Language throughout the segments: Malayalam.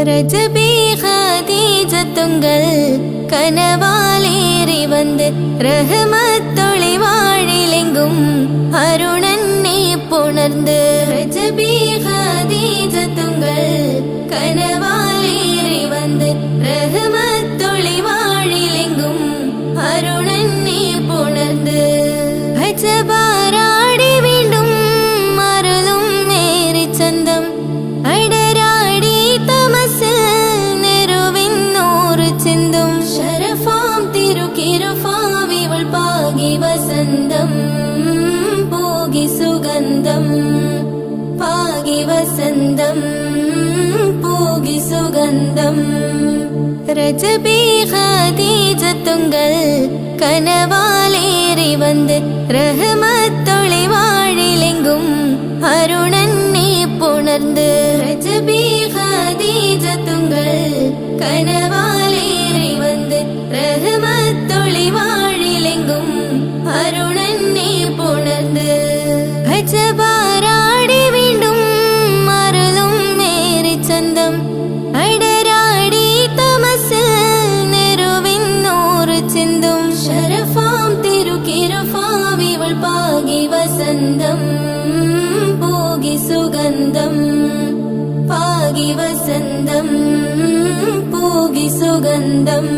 ரஜபி ஹதீஜத்துங்கள் கனவாலேறி வந்து ரஹமத்தொளி வாழிலெங்கும் அருணன்னே புணர்ந்து ரஜபி ஹதீஜத்துங்கள் கனவாலேறி வந்து ரஹமத்தொளி வாழிலெங்கும் அருணன்னே புணர்ந்து அஜபாராடி வீண்டும் அருளும் மேரி சந்தம் அடராடி தமசு நெருவின் நூறு சிந்தும் ஷரஃபாம் திருக்கிருஃபாம் இவள் பாகி வசந்தம் போகி சுகந்தம் பாகி வசந்தம் போகி சுகந்தம் ரஜபி ஹதீஜத்துங்கள் கனவாலேறி வந்து ரஹமத்தொளி வாழிலெங்கும் அருணன்னே புணர்ந்து ரஜபி ஹதீஜத்துங்கள் கனவாலேறி வந்து ரஹமத்தொளி வாழிலெங்கும் அருணன்னே புணர்ந்து அஜபாராடி வீண்டும் அருளும் மேரி சந்தம் அடராடி தமசு நெருவின் நூறு சிந்தும் ஷரஃபாம் திருக்கிருஃபாம் இவள் பாகி வசந்தம் போகி சுகந்தம் பாகி வசந்தம் போகி சுகந்தம்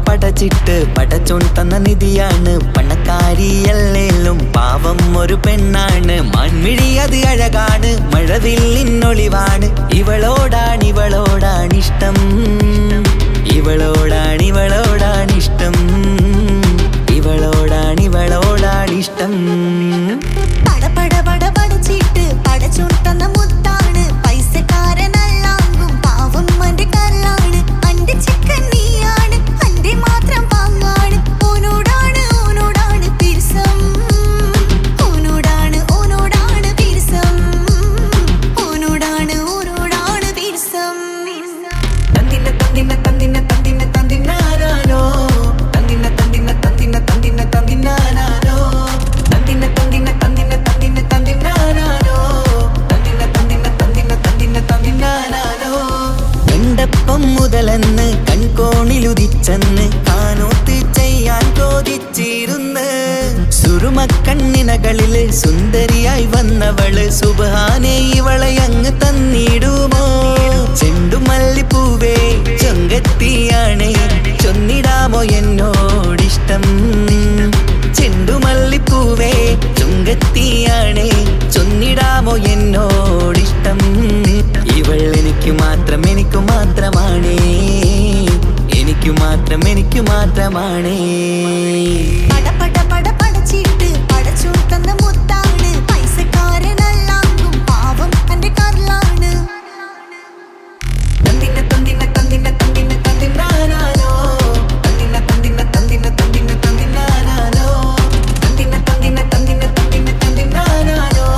പടച്ചിട്ട് പടച്ചോൻ തന്ന നിധിയാണ് പണക്കാരിയല്ലേലും പാവം ഒരു പെണ്ണാണ് മാൻമിഴി അത് അഴകാണ് മഴവില്ലിന്നൊളിവാണ് ഇവളോടാണിഷ്ടം ഇവളോടാണിഷ്ടം ഇവളോടാണിഷ്ടം പടപട പടച്ചിട്ട് പടച്ചോൻ തന്ന മുത്താണ് പൈസക്കാരനല്ലാങ്കും പാവം അന്റെ കല്ലാണ് അന്റെ ചിക്കൻ നീയാണ് അന്റെ മാത്രം പാങ്ങാണ് ഓനോടാണ് പിരിസം ഓനോടാണ് പിരിസം ഓനോടാണ് പിരിസം തന്തിന തന്തിന തന്തിന തന്തിന തന്തിനാരോ തന്തിന തന്തിന തന്തിന തന്തിന തന്തിനാരോ തന്തിന തന്തിന തന്തിന തന്തിന തന്തിനാരോ തന്തിന തന്തിന തന്തിന തന്തിന തന്തിനാരോ കണ്ടപ്പം മുതലെന്ന് കൺകോണിലുദിച്ചെന്ന് കാനോത്ത് ചെയ്യാൻ ചോദിച്ചിരുന്ന് സുറുമക്കണ്ണിനകളില് സുന്ദരിയായി വന്നവള് സുബ്ഹാനേ ഇവളെ അങ്ങ് തന്നിടുമോ ചെണ്ടുമല്ലിപ്പൂവേ ചൊങ്കത്തിയാണ് ചൊന്നിടാമോ എന്നോടിഷ്ടം ചെണ്ടുമല്ലിപ്പൂവേ ചൊങ്കത്തിയാണ് ചൊന്നിടാമോ എന്നോടിഷ്ടം ഇവൾ എനിക്ക് മാത്രമാണേ എനിക്ക് മാത്രമാണേ പടപട പടച്ചിട്ട് പടച്ചോൻ തന്ന മുത്താണ് പൈസക്കാരനല്ലാങ്കും പാവം അന്റെ കല്ലാണ് തന്തിന തന്തിന തന്തിന തന്തിന തന്തിനാരോ തന്തിന തന്തിന തന്തിന തന്തിന തന്തിനാരോ തന്തിന തന്തിന തന്തിന തന്തിന തന്തിനാരോ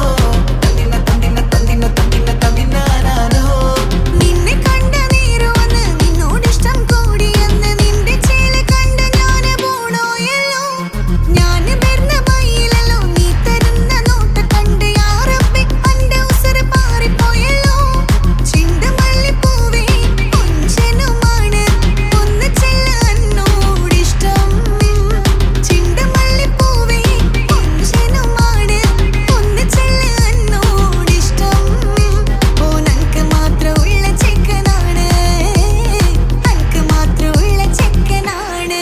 തന്തിന തന്തിന തന്തിന തന്തിന തന്തിനാരോ നിന്നെ കണ്ട നേരവന്ന് നിന്നോടിഷ്ടം കൂടിയെന്ന് നിന്റെ ചേല കണ്ട ഞാന് പോണോയല്ലോ ഞാന് വരുന്ന മയിലല്ലോ നീ തരുന്ന നോട്ട് കണ്ട് യാ റബ്ബി അന്റെ ഉസറ് പാറിപ്പോയല്ലോ ചെണ്ടുമല്ലിപ്പൂവേ കൊഞ്ചനുമാണ് ഒന്ന് ചെല്ല എന്നോടിഷ്ടം ചെണ്ടുമല്ലിപ്പൂവേ കൊഞ്ചനുമാണ് ഒന്ന് ചെല്ല എന്നോടിഷ്ടം ഓനക്ക് മാത്രമുള്ള ചെക്കനാണ് അനക്ക് മാത്രമുള്ള ചെക്കനാണ്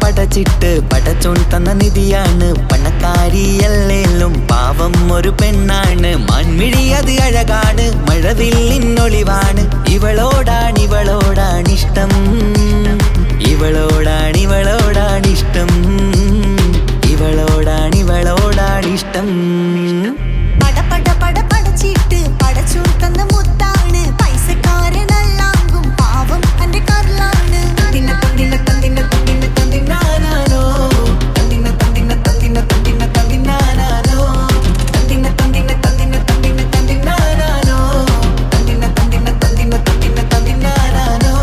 പടച്ചിട്ട് പടച്ചോൻ തന്ന നിധിയാണ് പണക്കാരിയല്ലേലും പാവം ഒരു പെണ്ണാണ് മാൻമിഴി അത് അഴകാണ് മഴവില്ലിന്നൊളിവാണ് ഇവളോടാണിഷ്ടം ഇവളോടാണിഷ്ടം ഇവളോടാണിഷ്ടം പടപട പടച്ചിട്ട് പടച്ചോൻ തന്ന മുത്താണ് പൈസക്കാരനല്ലാങ്കും പാവം അന്റെ കല്ലാണ് തന്തിന തന്തിന തന്തിന തന്തിന തന്തിനാരോ തന്തിന തന്തിന തന്തിന തന്തിന തന്തിനാരോ തന്തിന തന്തിന തന്തിന തന്തിന തന്തിനാരോ തന്തിന തന്തിന തന്തിന തന്തിന തന്തിനാരോ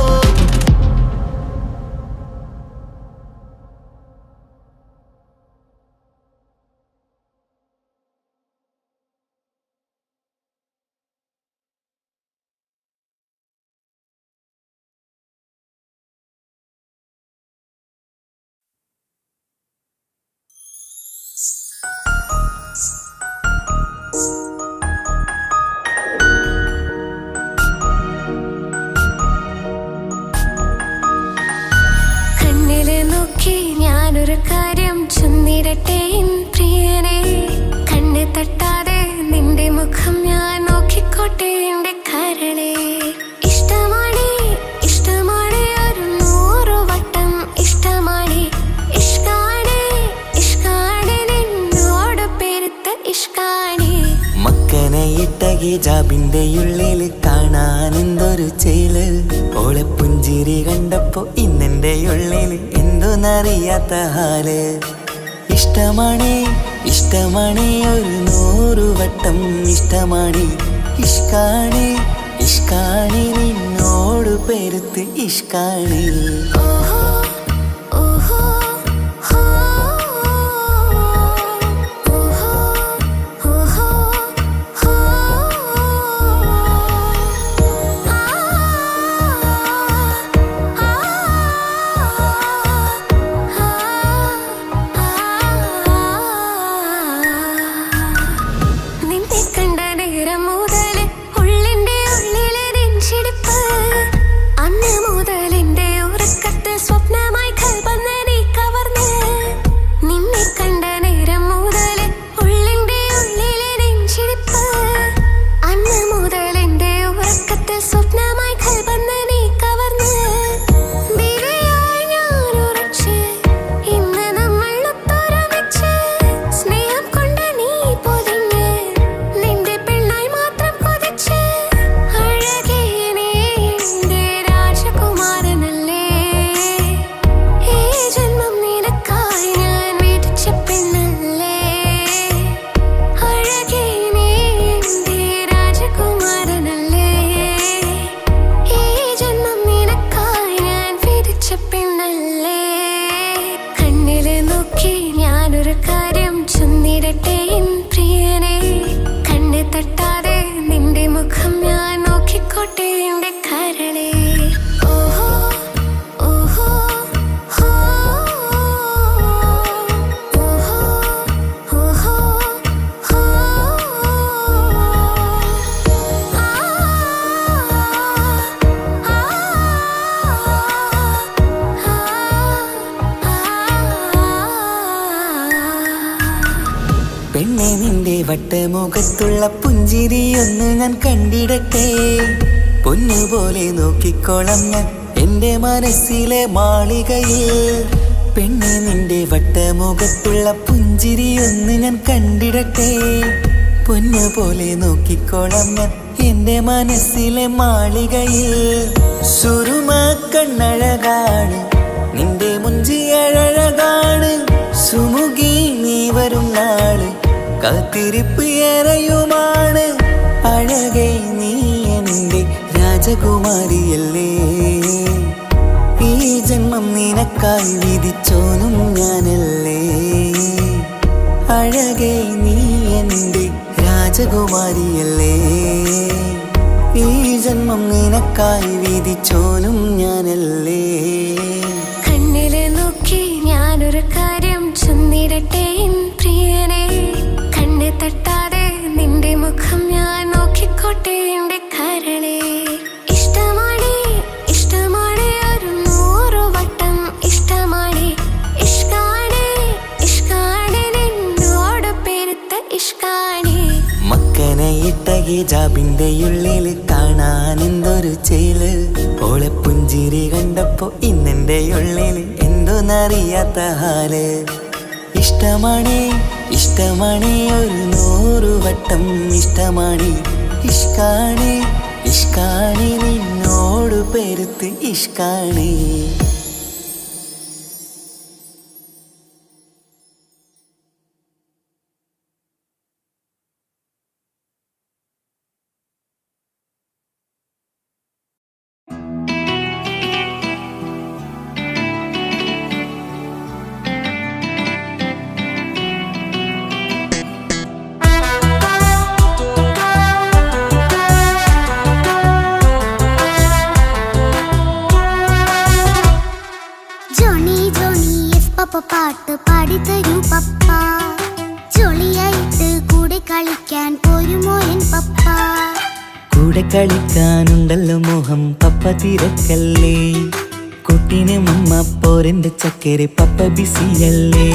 കണ്ണില് നോക്കി ഞാനൊരു കാര്യം ചൊന്നിടട്ടെ എൻ പ്രിയനെ കണ്ണ് തട്ടാതെ നിന്റെ മുഖം ഞാൻ നോക്കിക്കോട്ടെ എന്റെ കരളെ ഇഷ്ടമാണ് ഒരു 100 വട്ടം ഇഷ്ടമാണ് ഇഷ്കാണ് നിന്നോട് പെരുത്ത ഇഷ്കാണ് മക്കനയിട്ട ഹിജാബിന്റെ ഉള്ളില് കാണാൻ എന്തൊരു ചേല് ഓളെ പുഞ്ചിരി കണ്ടപ്പോ ഇന്നെന്റെ ഉള്ളില് എന്തോന്നറിയാത്ത ഹാല് ഇഷ്ടമാണ് ഒരു 100 വട്ടം ഇഷ്ടമാണ് ഇഷ്കാണ് നിന്നോട് പെരുത്ത് ഇഷ്കാണ് ഓഹോ ഓഹോ ഓഹോ ഓഹോ നോക്കിക്കോട്ടെ എന്റെ കരളെ. ഓഹോ ഓഹോ ഹോ ഓഹോ ഓഹോ ഹോ ആ പെണ്ണെ നിന്റെ വട്ടമുഖത്തുള്ള പുഞ്ചിരിയൊന്ന് ഞാൻ കണ്ടിടട്ടെ. പൊന്നുപോലെ നോക്കിക്കോളാം ഞാൻ എൻ്റെ മനസ്സിലെ മാളികയിൽ. പെണ്ണെ നിന്റെ വട്ടമുഖത്തുള്ള പുഞ്ചിരിയൊന്ന് ഞാൻ കണ്ടിടട്ടെ. പൊന്നുപോലെ നോക്കിക്കോളാം ഞാൻ എൻ്റെ മനസ്സിലെ മാളികയിൽ. സുറുമ കണ്ണഴകാണ് നിന്റെ മുഞ്ചിയഴകാണ്. സുമുഖി നീ വരും നാള് കാത്തിരിപ്പ് ഏറെയുമാണ്. അഴകെ നീ എൻ്റെ രാജകുമാരിയല്ലേ. ഈ ജന്മം നിനക്കായി വിധിച്ചോനും ഞാനല്ലേ. അഴകെ നീ എൻ്റെ രാജകുമാരിയല്ലേ. ഈ ജന്മം നിനക്കായി വിധിച്ചോനും ഞാനല്ലേ. കണ്ണില് നോക്കി ഞാനൊരു കാര്യം ചൊന്നിടട്ടെ എൻ പ്രിയനെ. കണ്ണ് തട്ടാതെ നിന്റെ മുഖം ഞാൻ നോക്കിക്കോട്ടെ എന്റെ കരളെ. ഇഷ്ടമാണ് ഇഷ്ടമാണ് ഒരു 100 വട്ടം ഇഷ്ടമാണ്. ഇഷ്കാണ് ഇഷ്കാണ് നിന്നോട് പെരുത്ത ഇഷ്കാണ്. മക്കനയിട്ട ഹിജാബിന്റെ ഉള്ളിൽ കാണാൻ എന്തൊരു ചേല്. ഓളെ പുഞ്ചിരി കണ്ടപ്പോ ഇന്നെന്റെ ഉള്ളിൽ എന്തോന്നറിയാത്ത ഹാല്. ഇഷ്ടമാണ് ഇഷ്ടമാണ് ഒരു 100 വട്ടം ഇഷ്ടമാണ്. ഇഷ്കാണ് ഇഷ്കാണ് നിന്നോട് പെരുത്ത് ഇഷ്കാണ്. പാട്ട് പാടിത്തരൂ പപ്പ. ജോളിയായിട്ട് കൂടെ കളിക്കാൻ പോരുമോ എൻ പപ്പ. കൂടെ കളിക്കാനുണ്ടല്ലോ മോഹം പപ്പ തിരക്കല്ലേ. കുട്ടീനെ മമ്മ പോരെന്റെ ചക്കരെ പപ്പ ബിസിയല്ലേ.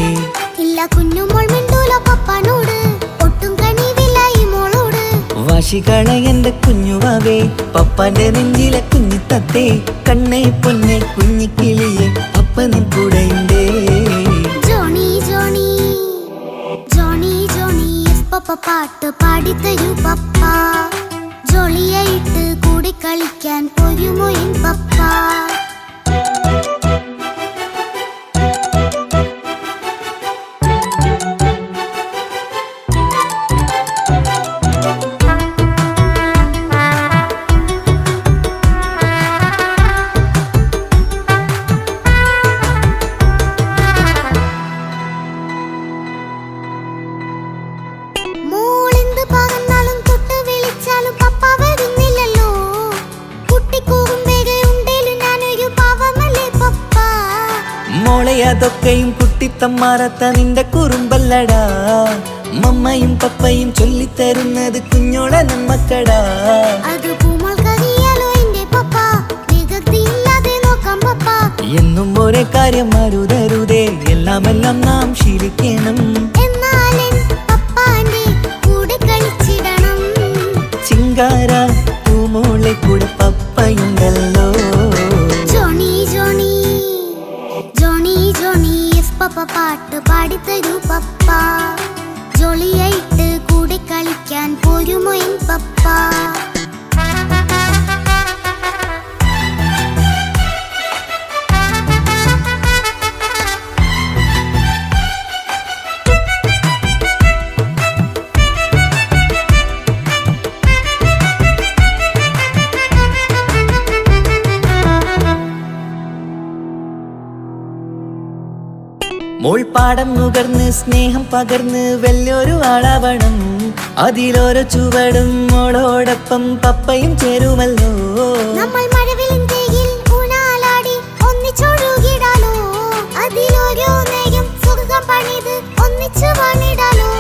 ഇല്ല കുഞ്ഞുമോൾ മിണ്ടൂല പപ്പനോട്, ഒട്ടും കണിവില്ല ഈ മോളോട്. വാശികള എന്റെ കുഞ്ഞുവാവേ പപ്പാന്റെ നെഞ്ചിലെ കുഞ്ഞിത്തത്തേ. കണ്ണേ പൊന്നെ കുഞ്ഞിക്കിളിയെ പപ്പനിൻ കൂടെയുണ്ടേ. ജോണി ജോണി ജോണി ജോണി പപ്പ പാട്ട് പാടിത്തരൂ പപ്പ. ജോളിയായിട്ട് കൂടെ കളിക്കാൻ പോരുമോ എൻ പപ്പ. അതൊക്കെയും കുട്ടിത്തമ്മാറത്ത നിന്റെ കുറുമ്പല്ലടാ. മമ്മയും പപ്പയും ചൊല്ലിത്തരുന്നത് കുഞ്ഞോളെ നമ്മക്കടാ. എന്നും ഒരേ കാര്യം അരുതരുതേ, എല്ലാമെല്ലാം നാം ശീലിക്കണം. ചിങ്കാര പൂമോളെ കൂടെ പപ്പയുണ്ടല്ലോ. ജോണി ജോണി ജോണി ജോണി പപ്പ പാട്ട് പാടിത്തരൂ പപ്പ. ജോളിയായിട്ട് കൂടെ കളിക്കാൻ പോരുമോ എൻ പപ്പ. മോൾ പാടം നുകർന്ന് സ്നേഹം പകർന്ന് വലിയൊരു ആളാവണം. അതിലോരോ ചുവടും മോളോടൊപ്പം പപ്പയും ചേരുമല്ലോ. നമ്മൾ മഴവിലിൻ ഊനാലാടി ഒന്നിച്ചൊഴുകിടാലോ. അതിലോരോന്നെയും സുഖം പണിത് ഒന്നിച്ചു പണിടാലോ.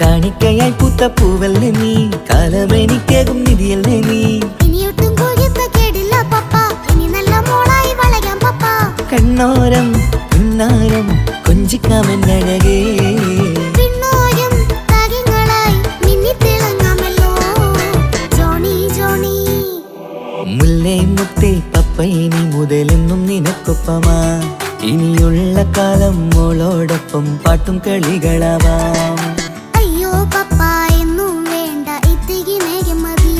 കാണിക്കയായി പൂത്ത പൂവല്ലേ നീ, കാലമെനിക്കേകും നിധിയല്ലേ നീ. ഇനിയൊട്ടും കൊഴുത്ത കേടില്ല പപ്പ, ഇനി നല്ല മോളായി വളരാം പപ്പ. കണ്ണോരം പിന്നാരം കൊഞ്ചിക്കാമെന്നഴകേ, പിന്നോരം താരങ്ങളായി മിന്നിത്തിളങ്ങാമല്ലോ. ജോണി ജോണി മുല്ലേ മുത്തേ പപ്പ ഇനി മുതലെന്നും നിനക്കൊപ്പമാ. ഇനിയുള്ള കാലം മോളോടൊപ്പം പാട്ടും കളികളാവാം. അയ്യോ പപ്പ എന്നും വേണ്ട ഇത്തിരി നേരം മതി.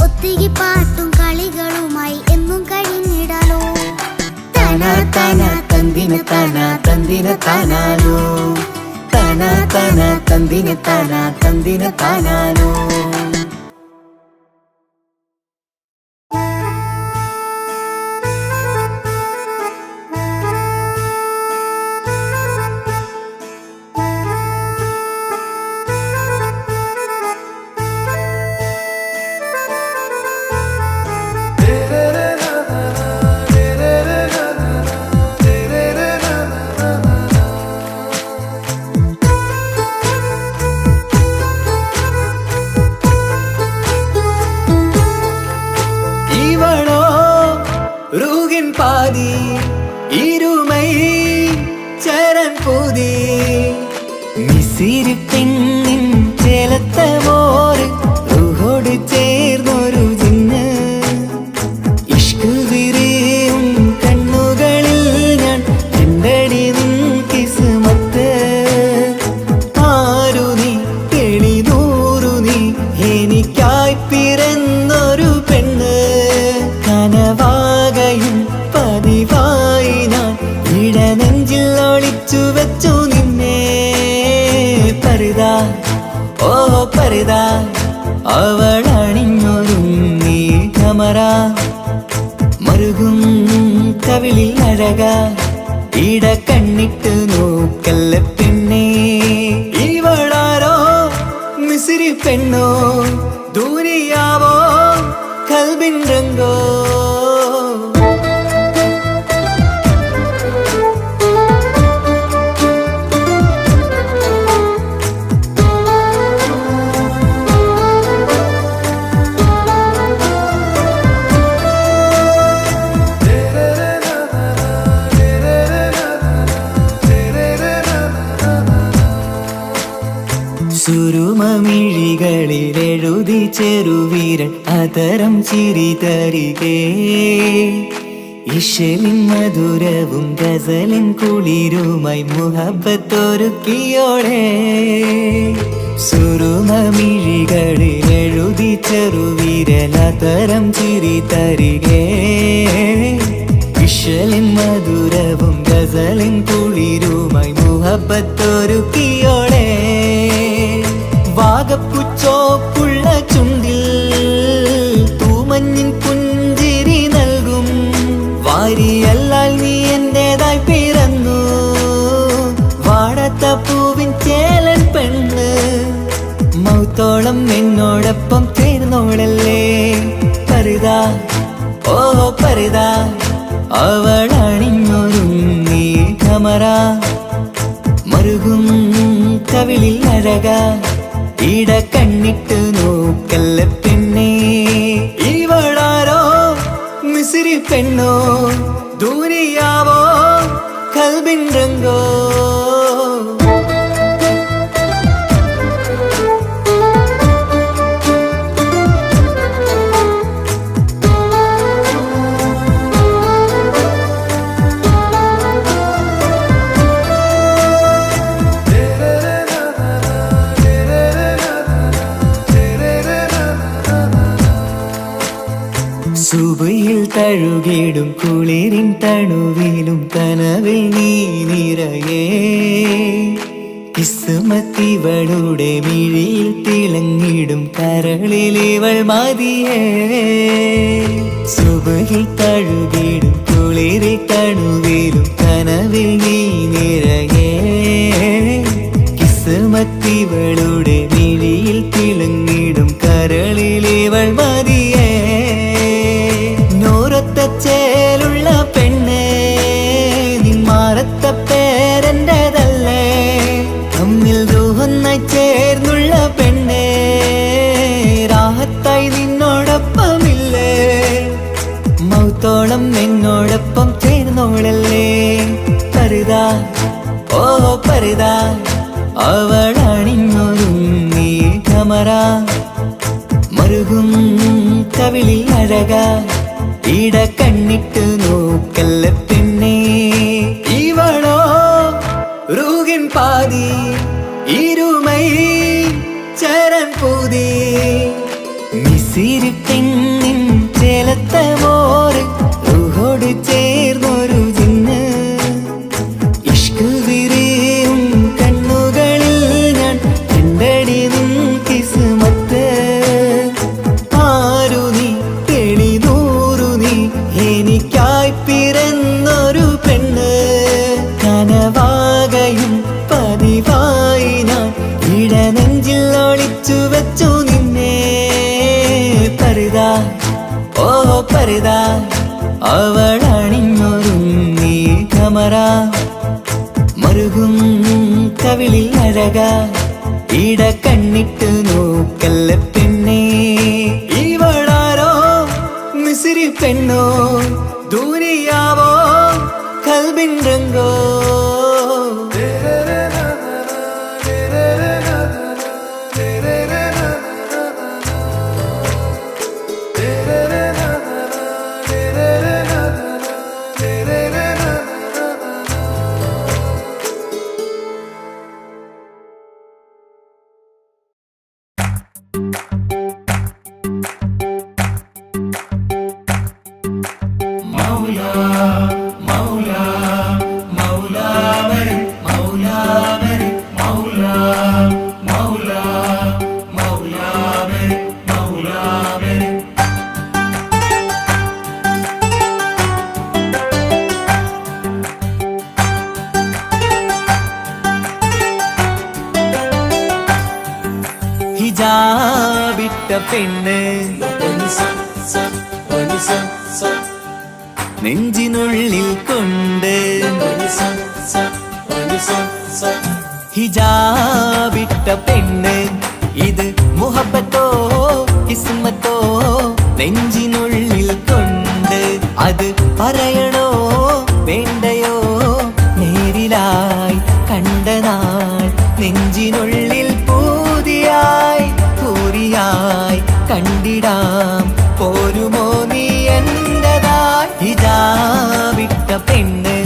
ഒത്തിരി പാട്ടും കളികളുമായി എന്നും കഴിഞ്ഞിടാലോ. താനാ താനാ തന്തിന താനാ തന്തിന താനാലോ, താനാ താനാ തന്തിന താനാ തന്തിന താനാലോ. பாதி இருமை சரண் போதி மிசிறு பெண்ணின் ചേലത്ത മോര് റൂഹോട് ചേർന്നൊരു ജിന്ന്. ഇഷ്ക് വിരിയും കണ്ണുകളിൽ ഞാൻ കണ്ടടി നിൻ കിസ്മത്ത്. ആരു നീ തെളിനൂറു നീ എനിക്കായി പിറന്നൊരു പെണ്ണ്. കനവാകയും പതിവായി ഞാൻ ഇടനെഞ്ചിൽ ഒളിച്ചു വെച്ചു നിന്നെ. പരിതാ ഓ പരിതാ അവളണിഞ്ഞൊരുങ്ങി കമറ മറുകും കവിളിൽ അഴക ഇട കണ്ണിട്ട് നോക്കല്ല പെണ്ണേ. ഇവളാരോ മിസിരി പെണ്ണോ ദൂരിയാവോ കൽബിൻ രംഗോ. സുരുമമിഴികളിൽ എഴുതി ചെറുവീരൻ അതരം ചിരി തരികേ. ഇശലിൻ മധുരവും ഗസലിൻ കുളിരുമായി മുഹബത്തൊരുക്കിയോടെ. സുരുമമിഴികളിൽ എഴുതി ചെറുവീരൻ അതരം ചിരി തരികേ. ഇശലിൻ മധുരവും ഗസലിൻ കുളിരുമായി മുഹബത്തൊരുക്കിയോടെ. വാഗപ്പുച്ചോപ്പുള്ള ചുണ്ടിൽ തൂമഞ്ഞിൻ പുഞ്ചിരി നൽകും. വാരിയല്ലാൽ നീ എന്റേതായി പിറന്നു. വാടത്ത പൂവിൻ ചേലൻ പെണ്ണ് മൗത്തോളം എന്നോടൊപ്പം ചേർന്നോളല്ലേ. പരിതാ ഓ പരിതാ അവളണിഞ്ഞൊരുങ്ങി കമറ മറുകും കവിളിൽ അഴക ഇട കണ്ണിട്ട് നോക്കല്ല പെണ്ണേ. ഇവളാരോ മിസിരി പെണ്ണോ ദൂരിയാവോ കൽബിൻ രംഗോ. സുബയിൽ തഴുകിടും കുളിരിൻ തണുവിലും കനവിൽ നീ നിറയേ. കിസ്മത്തിവളുടെ മിഴിയിൽ തിളങ്ങിടും കരളിലിവൾ മതിയേ. സുബയിൽ തഴുകിടും കുളിരിൻ തണുവിലും കനവിൽ നീ നിറയേ. കിസ്മത്തിവളുടെ മിഴി അഴകാ ഇട കണ്ണിട്ട് നോക്കല്ല പെണ്ണേ ഇവളോ റൂഹിൻ പാതി ഇരുമൈ ചരൻ പൂതി മിസിരി പെണ്ണിൻ ചേലത്തെ മോറ് റൂഹോട് ചേർന്നൊരു ജിന്ന് ഇഷ്ക് വിരിയും കണ്ണുകളിൽ ഞാൻ കണ്ടടി നിൻ കിസ്മത്ത് ആരു നീ തെളിനൂറു നീ എനിക്കായി പിറന്നൊരു പെണ്ണ് കനവാകയും പതിവായി ഞാൻ ഇടനെഞ്ചിൽ ഒളിച്ചു വെച്ചു നിന്നെ പരിതാ ഓ പരിതാ അവളണിഞ്ഞൊരുങ്ങി കമറ മറുകും കവിളിൽ അഴകാ ഇട കണ്ണിട്ട് നോക്കല്ല പെണ്ണേ ഇവളാരോ മിസിരി പെണ്ണോ ദൂരിയാവോ കൽബിൻ രംഗോ ഹിജാബിട്ട പെണ്ണ് നെഞ്ചിനുള്ളിൽ കൊണ്ട് ഹിജാബിട്ട പെണ്ണ് ഇത് മുഹബത്തോ കിസ്മത്തോ നെഞ്ചിനുള്ളിൽ കൊണ്ട് അത് പറയണോ വേണ്ടയോ നേരിലായി കണ്ട നാൾ നെഞ്ചിനുള്ളിൽ പൂതിയായി പൂരിയായി കണ്ടിടാം പോരുമോ നീ എന്റതായി ഹിജാബിട്ട പെണ്ണ്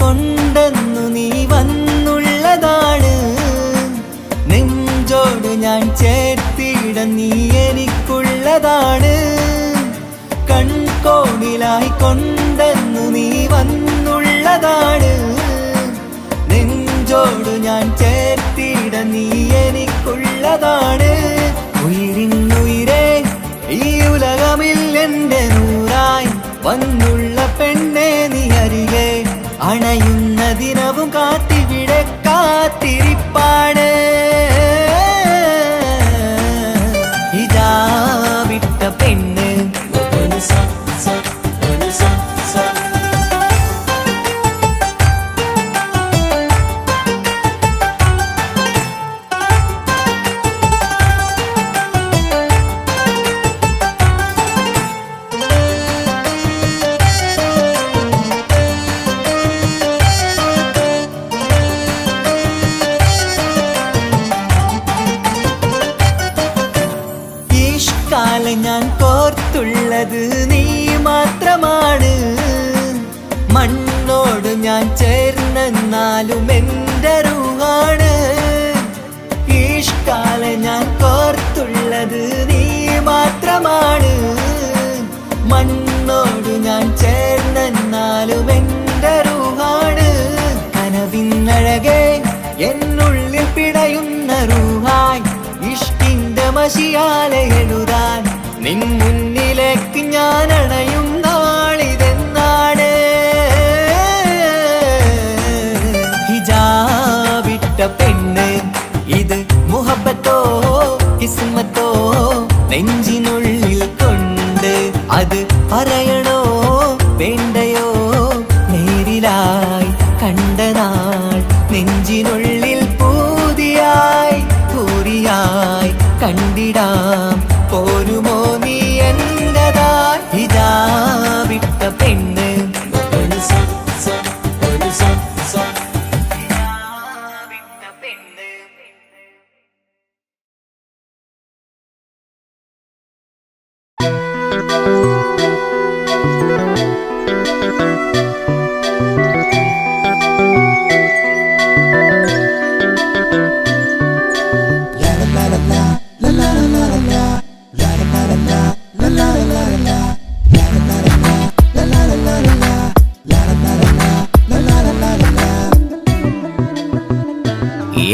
കൊണ്ടെന്നു നീ വന്നുള്ളതാണ് നെഞ്ചോട് ഞാൻ ചേർത്തിട നീ എനിക്കുള്ളതാണ് കൺകോണിലായി കൊണ്ടെന്നു നീ വന്നുള്ളതാണ് നെഞ്ചോട് ഞാൻ ചേർത്തിട നീ എനിക്കുള്ളതാണ് ഉയിരിന്നുയിരേ ഈ ഉലകമിൽ എന്റെ നൂറായി വന്നുള്ള പെണ്ണെ നീ അരികെ അണയുന്ന ദിനവും കാത്തിവിടെ കാത്തിരിപ്പാണ് ഹിജാബിട്ട പെണ്ണ് ഞാൻ കോർത്തുള്ളത് നീ മാത്രമാണ് മണ്ണോട് ഞാൻ ചേർന്നെന്നാലും എൻ്റെ റൂഹാണ് ഈഷ്കാല ഞാൻ കോർത്തുള്ളത് നീ മാത്രമാണ് മണ്ണോട് ഞാൻ ചേർന്നെന്നാലും എൻ്റെ റൂഹാണ് കനവിന്നഴകെ എന്നുള്ളിൽ പിടയുന്ന റൂഹായി ഇഷ്കിന്റെ മഷിയാലെ എഴുതാൻ നിൻ മുന്നിലേക്ക് ഞാൻ അണയും നാളിതെന്നാണ് ഹിജാബിട്ട പെണ്ണ് ഇത് മുഹബത്തോ കിസ്മത്തോ നെഞ്ചിനുള്ളിൽ കൊണ്ട് അത് പറയണോ കണ്ടിടാം. പോരുമോ നീ എന്റെതായി ഹിജാബിട്ട പെണ്ണ്.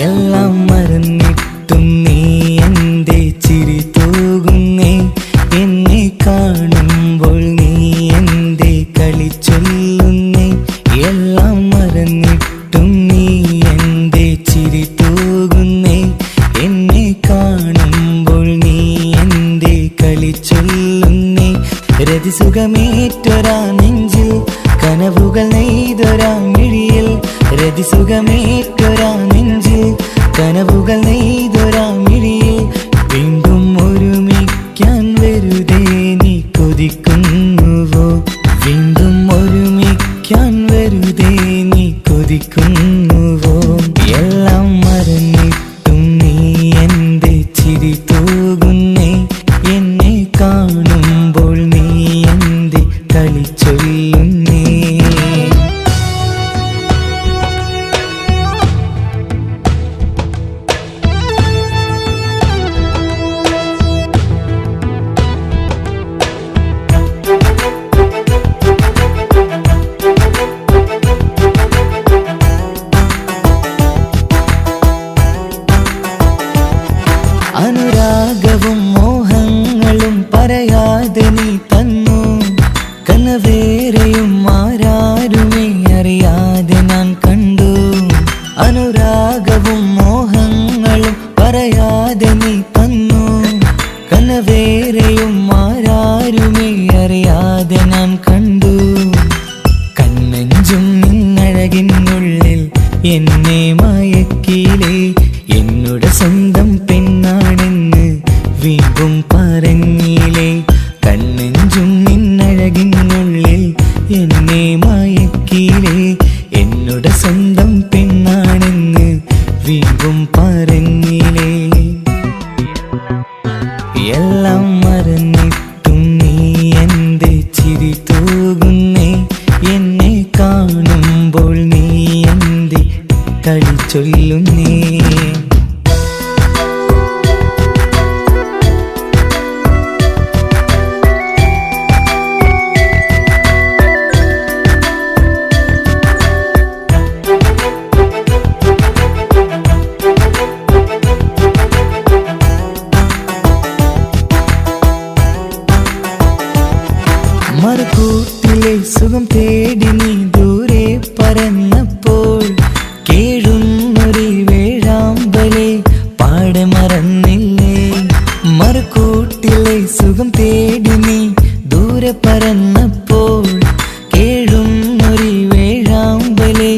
എല്ലാം മറന്നിട്ടും നീ എന്റെ ചിരി തൂകുന്നേ. എന്നെ കാണുമ്പോൾ നീ എന്റെ കളി ചൊല്ലുന്നേ. എല്ലാം മറന്നിട്ടും നീ എന്റെ ചിരി തൂകുന്നേ. എന്നെ കാണുമ്പോൾ നീ എന്റെ കളി ചൊല്ലുന്നേ. രതിസുഖമേറ്റൊരാ നെഞ്ചിൽ കനവുകൾ നെയ്തൊരാ മിഴിയിൽ. രതിസുഖമേറ്റൊരാ നെഞ്ചിൽ കനവുകൾ നെയ്തൊരാ മിഴിയിൽ. വീണ്ടും ഒരുമിക്കാൻ വെറുതെ നീ കൊതിക്കുന്നുവോ? വീണ്ടും ഒരുമിക്കാൻ വെറുതെ നീ കൊതിക്കുന്നുവോ? എല്ലാം മറന്നിട്ടും നീ എന്റെ ചിരി തൂകുന്നേ. എന്നെ കാണുമ്പോൾ നീ എന്റെ കളി ചൊല്ലുന്നേ. അനുരാഗവും മോഹങ്ങളും പറയാതെ നീ തന്നു. കനവേറെയും ആരാരുമേ അറിയാതെ ഞാൻ കണ്ടു. അനുരാഗവും മോഹങ്ങളും പറയാതെ നീ തന്നു. കനവേറെയും ആരാരുമേ അറിയാതെ ഞാൻ കണ്ടു. കണ്ണെഞ്ചും നിന്നഴകിനുള്ളിൽ എന്നെ മയക്കിലേ. എന്നുടെ സ്വന്തം പെണ്ണാണെന്ന് വീണ്ടും പറഞ്ഞില്ലേ. കണ്ണെഞ്ചും നിന്നഴകിനുള്ളിൽ എന്നെ മയക്കിലേ. എന്നുടെ സ്വന്തം പെണ്ണാണെന്ന് വീണ്ടും പറഞ്ഞില്ലേ. എല്ലാം മറന്നിട്ടും നീ എന്റെ ചിരി തൂകുന്നേ. എന്നെ കാണുമ്പോൾ നീ എന്റെ കളി ചൊല്ലുന്നേ. മറുകൂട്ടിലെ സുഖം തേടി നീ ദൂരെ പറന്നപ്പോൾ കേഴുന്നൊരു വേഴാമ്പലെ പാടെ മറന്നില്ലേ. മറുകൂട്ടിലെ സുഖം തേടി നീ ദൂരെ പറന്നപ്പോൾ കേഴുന്നൊരു വേഴാമ്പലെ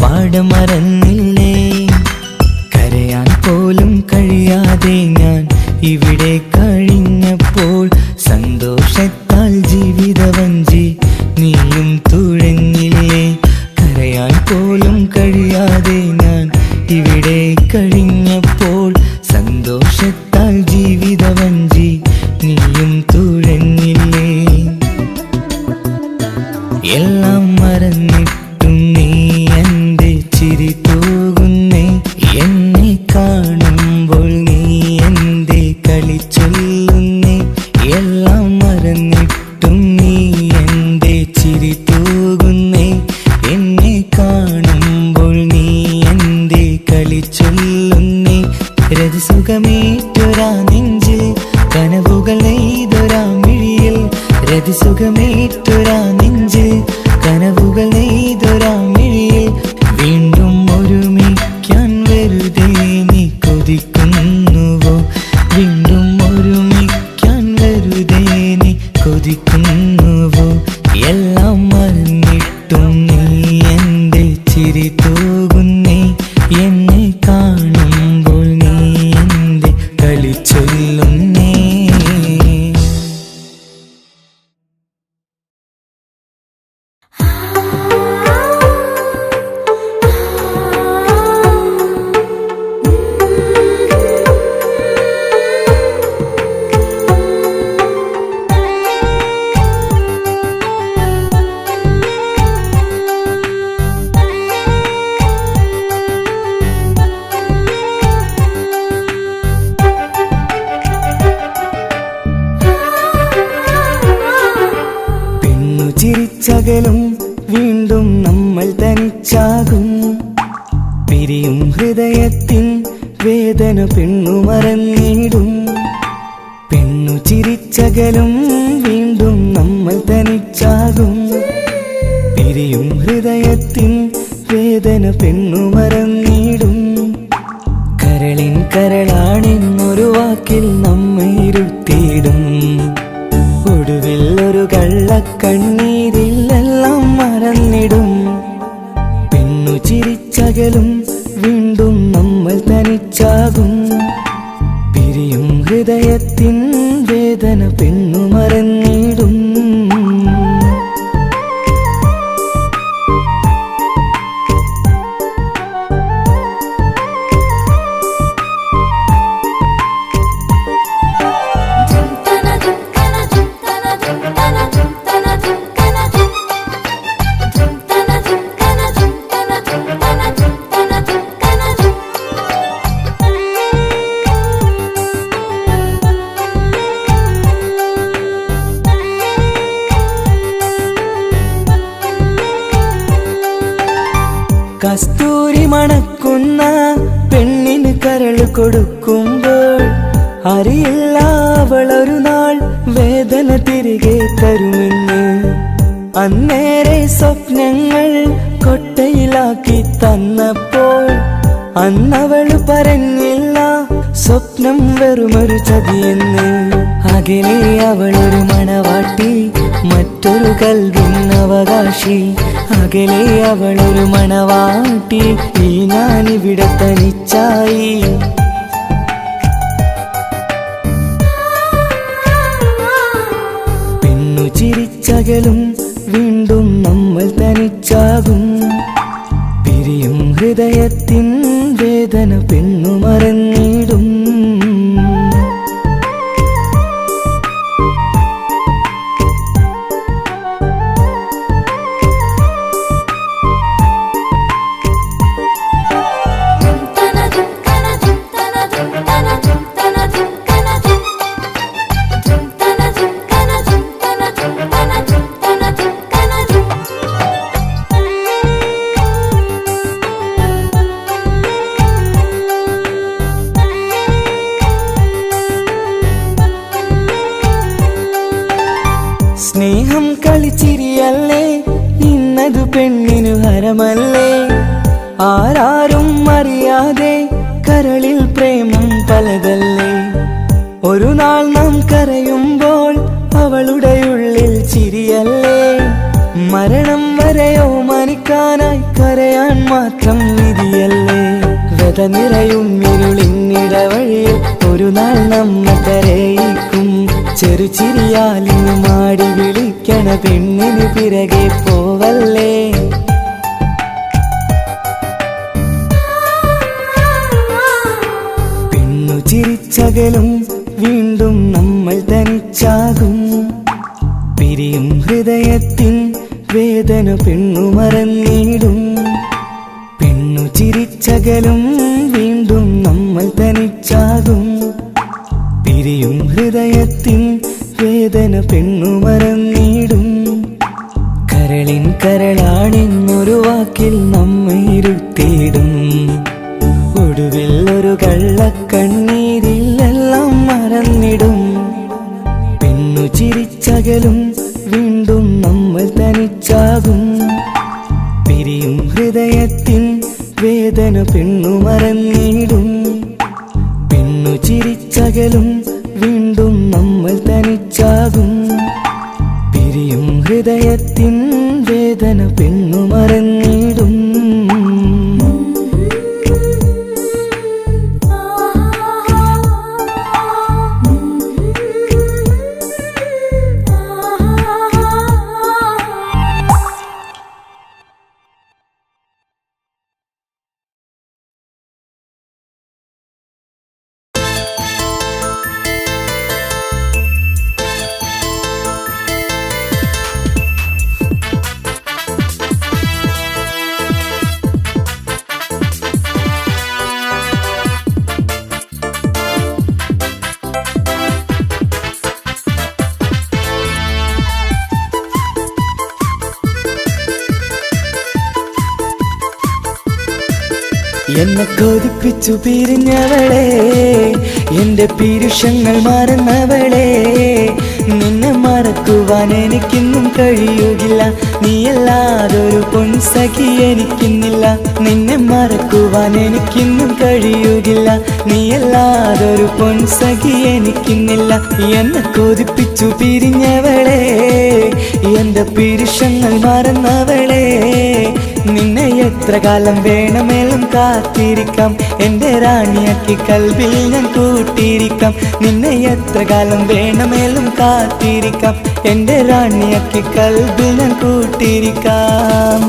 പാടെ മറന്നില്ലേ. കരയാൻ പോലും കഴിയാതെ ഞാൻ ഇവിടെ കഴിഞ്ഞപ്പോൾ സന്തോഷത്താൽ ജീവിതവഞ്ചി നീയും തുഴഞ്ഞില്ലേ. കരയാൻ പോലും കഴിയാതെ ഞാൻ ഇവിടെ കഴിഞ്ഞപ്പോൾ സന്തോഷത്താൽ ജീവിതവഞ്ചി നീയും തുഴഞ്ഞില്ലേ. എല്ലാം മറന്നിട്ടും നീ എന്റെ ചിരി തൂകുന്നേ. എന്നെ കാണുമ്പോൾ നീ എന്റെ കളി ചൊല്ലുന്നേ. എല്ലാം മറന്നിട്ടും നീ എന്റെ ചിരി തൂകുന്നേ. എന്നെ കാണുമ്പോൾ നീ എന്റെ കളി ചൊല്ലുന്നേ. രതിസുഖമേറ്റൊരാ നെഞ്ചിൽ കനവുകൾ നെയ്തൊരാ മിഴിയിൽ. രതിസുഖമേറ്റൊരാ നെഞ്ചിൽ കനവുകൾ നെയ്തൊരാ മിഴിയിൽ. വീണ്ടും ഒരുമിക്കാൻ വെറുതെ നീ കൊതിക്കുന്നുവോ? വീണ്ടും ഒരുമിക്കാൻ വെറുതെ നീ കൊതിക്കുന്നുവോ? എല്ലാം മറന്നിട്ടും നീ എന്റെ ചിരി തൂകുന്നേ. എന്നെ കാണുമ്പോൾ നീ എന്റെ കളി ചൊല്ലും ചിരിച്ചകലും വീണ്ടും നമ്മൾ തനിച്ചാകും പിരിയും ഹൃദയത്തിൻ വേദന പെണ്ണു മറന്നിടും പെണ്ണു ചിരിച്ചകലും വീണ്ടും നമ്മൾ തനിച്ചാകും പിരിയും ഹൃദയത്തിൻ വേദന പെണ്ണു മറന്നിടും കരളിൻ കരളാണെന്നൊരു വാക്കിൽ നമ്മെ ഇരുത്തിയിടും ഒടുവിൽ ഒരു കള്ളക്കണ്ണീരിലെല്ലാം മറന്നിടും പെണ്ണു ചിരിച്ചകലും വീണ്ടും നമ്മൾ തനിച്ചാകും പിരിയും ഹൃദയത്തിൻ വേദന പെണ്ണു മറന്നിടും കസ്തൂരി മണക്കുന്ന പെണ്ണിന് കരള് കൊടുക്കുമ്പോൾ അറിയില്ല അവളൊരു നാൾ വേദന തിരികെ തരുമെന്ന് അന്നേരെ സ്വപ്നങ്ങൾ കൊട്ടയിലാക്കി തന്നപ്പോൾ അന്നവള് പറഞ്ഞില്ല സ്വപ്നം വെറുമൊരു ചതിയെന്ന് അകലെ അവളൊരു മണവാട്ടി മറ്റൊരു കൽവിൻ അവകാശി അകലെ അവളൊരു മണവാട്ടി ഈ ഞാനിവിടെ തനിച്ചായി പെണ്ണു ചിരിച്ചകലും വീണ്ടും നമ്മൾ തനിച്ചാകും പിരിയും ഹൃദയത്തിൻ വേദന പെണ്ണു മറന്നിടും സ്നേഹം കളിച്ചിരിയല്ലേ ഇന്നതു പെണ്ണിനു ഹരമല്ലേ ആരാരും അറിയാതെ കരളിൽ പ്രേമം പലതല്ലേ ഒരു നാൾ നാം കരയുമ്പോൾ അവളുടെ ഉള്ളിൽ ചിരിയല്ലേ മരണം വരെയോ മരിക്കാനായി കരയാൻ മാത്രം വിധിയല്ലേ വ്യത നിറയും ഇരുളിന്നിടവഴിയിൽ ഒരു നാൾ നമ്മെ കരയിക്കും ചെറുചിരിയാലിന് മാടി വിളിക്കണ പെണ്ണിന് പിറകെ പോവല്ലേ പെണ്ണു ചിരിച്ചകലും വീണ്ടും നമ്മൾ തനിച്ചാകും പിരിയും ഹൃദയത്തിൻ വേദന പെണ്ണു മറന്നിടും പെണ്ണു ചിരിച്ചകലും വീണ്ടും നമ്മൾ തനിച്ചാകും പിരിയും ഹൃദയത്തിൻ വേദന പെണ്ണു മറന്നിടും കരളിൻ കരളാണെന്നൊരു വാക്കിൽ നമ്മെ ഇരുത്തിയിടും ഒടുവിൽ ഒരു കള്ളക്കണ്ണീരിലെല്ലാം മറന്നിടും പെണ്ണു ചിരിച്ചകലും വീണ്ടും നമ്മൾ തനിച്ചാകും പിരിയും ഹൃദയത്തിൻ വേദന പെണ്ണു മറന്നിടും പെണ്ണു ചിരിച്ചകലും വീണ്ടും നമ്മൾ തനിച്ചാകും പിരിയും ഹൃദയത്തിൻ വേദന പെണ്ണു മറന്നിടും എന്നെ കൊതിപ്പിച്ചു പിരിഞ്ഞവളെ, എന്റെ പീരുഷങ്ങൾ മറന്നവളെ. നിന്നെ മറക്കുവാൻ എനിക്കിന്നും കഴിയുകില്ല, നീയല്ലാതൊരു പൊൻസഖി എനിക്കിന്നില്ല. നിന്നെ മറക്കുവാൻ എനിക്കിന്നും കഴിയുകില്ല, നീയല്ലാതൊരു പൊൻസഖി എനിക്കിന്നില്ല. എന്നെ കൊതിപ്പിച്ചു പിരിഞ്ഞവളെ, എന്റെ പീരുഷങ്ങൾ മറന്നവളെ. നിന്നെ എത്ര കാലം വേണമെങ്കിലും കാത്തിരിക്കാം, എന്റെ റാണിയാക്കി കൽവിൽ ഞാൻ കൂട്ടിയിരിക്കാം. നിന്നെ എത്ര കാലം വേണമെങ്കിലും കാത്തിരിക്കാം, എന്റെ റാണിയാക്കി കൽവിൽ ഞാൻ കൂട്ടിയിരിക്കാം.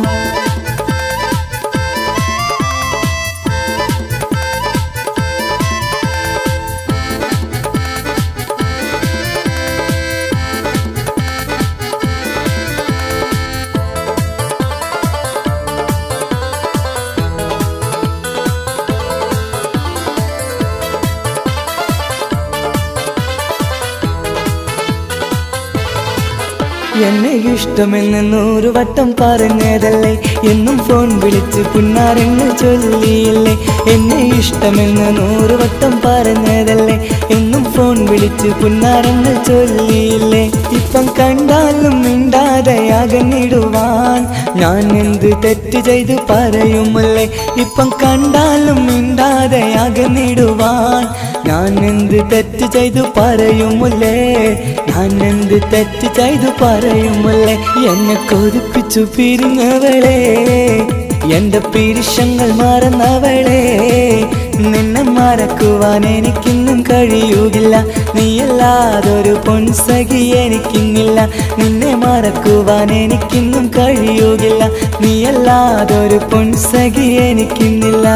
എന്നെ ഇഷ്ടമെന്ന് 100 വട്ടം പറഞ്ഞതല്ലേ, എന്നും ഫോൺ വിളിച്ച് പുന്നാരങ്ങൾ ചൊല്ലിയില്ലേ. എന്നെ ഇഷ്ടമെന്ന് 100 വട്ടം പറഞ്ഞതല്ലേ, എന്നും ഫോൺ വിളിച്ച് പുന്നാരങ്ങൾ ചൊല്ലിയില്ലേ. ഇപ്പം കണ്ടാലും മിണ്ടാതെ അകന്നിടുവാൻ ഞാൻ എന്ത് തെറ്റ് ചെയ്ത് പറയുമല്ലേ. ഇപ്പം കണ്ടാലും മിണ്ടാതെ അകന്നിടുവാൻ ഞാൻ എന്ത് തെറ്റ് ചെയ്തു പറയുമല്ലേ, ഞാൻ എന്ത് തെറ്റ് ചെയ്തു പറയുമല്ലേ. എന്നെ കൊതിപ്പിച്ചു പിരിഞ്ഞവളെ, എന്റെ പീരുഷങ്ങൾ മറന്നവളെ. നിന്നെ മറക്കുവാൻ എനിക്കിന്നും കഴിയുകില്ല, നീയല്ലാതൊരു പൊൻസഖി എനിക്കിന്നില്ല. നിന്നെ മറക്കുവാൻ എനിക്കിന്നും കഴിയുകില്ല, നീയല്ലാതൊരു പൊൻസഖി എനിക്കിന്നില്ല.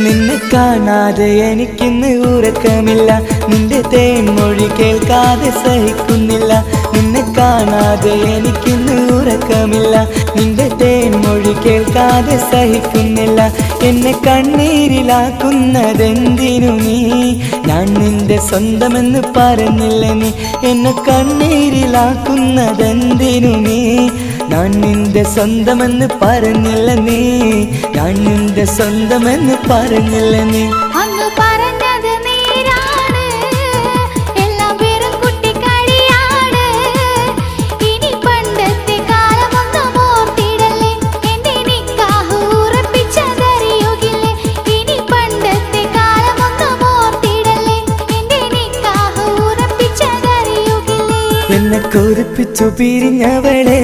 നിന്നെ കാണാതെ എനിക്കിന്ന് ഉറക്കമില്ല, നിന്റെ തേൻമൊഴി കേൾക്കാതെ സഹിക്കുന്നില്ല. നിന്നെ കാണാതെ എനിക്കിന്ന് ഉറക്കമില്ല, നിന്റെ തേൻമൊഴി കേൾക്കാതെ സഹിക്കുന്നില്ല. എന്നെ കണ്ണീരിലാക്കുന്നതെന്തിനു നീ, ഞാൻ നിന്റെ സ്വന്തമെന്ന് പറഞ്ഞില്ല നീ. എന്നെ കണ്ണീരിലാക്കുന്നതെന്തിനു നീ, ഞാൻ നിന്റെ സ്വന്തമെന്ന് പറഞ്ഞില്ല നീ. ഞാൻ നിന്റെ സ്വന്തമെന്ന് പറഞ്ഞില്ല നീ. അന്ന് പറഞ്ഞത് നേരാണ്, എല്ലാം വെറും കുട്ടിക്കളിയാണ്. ഇനി പണ്ടത്തെ കാലമൊന്നും ഓർത്തിടല്ലേ, എന്റെ നിക്കാഹ് ഉറപ്പിച്ചതറിയുകില്ലേ. ഇനി പണ്ടത്തെ കാലമൊന്നും ഓർത്തിടല്ലേ, എന്റെ നിക്കാഹ് ഉറപ്പിച്ചതറിയുകില്ലേ. എന്നെ കൊതിപ്പിച്ചു പിരിഞ്ഞവളെ,